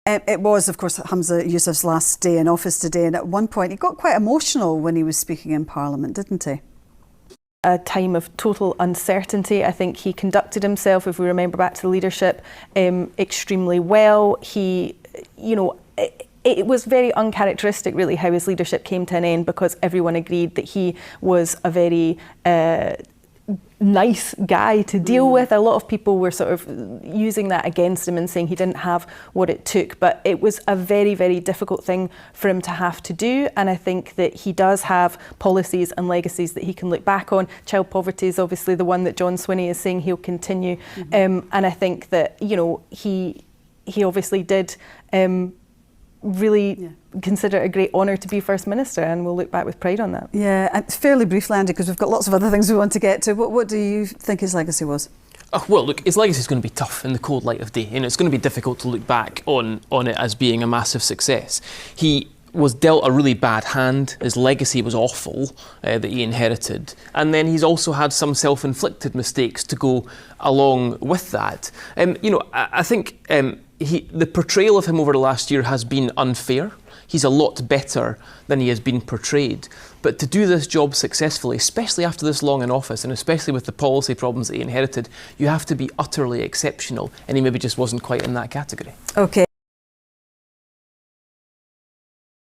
It was, of course, Humza Yousaf's last day in office today, and at one point he got quite emotional when he was speaking in Parliament, didn't he? A time of total uncertainty. I think he conducted himself, if we remember back to the leadership, extremely well. He, it was very uncharacteristic, really, how his leadership came to an end, because everyone agreed that he was a very nice guy to deal with. A lot of people were sort of using that against him and saying he didn't have what it took, but it was a very, very difficult thing for him to have to do. And I think that he does have policies and legacies that he can look back on. Child poverty is obviously the one that John Swinney is saying he'll continue. And I think that, he obviously did really consider it a great honour to be First Minister, and we'll look back with pride on that. Yeah, and fairly briefly, Andy, because we've got lots of other things we want to get to. What do you think his legacy was? Oh, well, look, his legacy is going to be tough in the cold light of day, and it's going to be difficult to look back on it as being a massive success. He was dealt a really bad hand. His legacy was awful that he inherited, and then he's also had some self-inflicted mistakes to go along with that. I think the portrayal of him over the last year has been unfair. He's a lot better than he has been portrayed. But to do this job successfully, especially after this long in office, and especially with the policy problems that he inherited, you have to be utterly exceptional, and he maybe just wasn't quite in that category. Okay.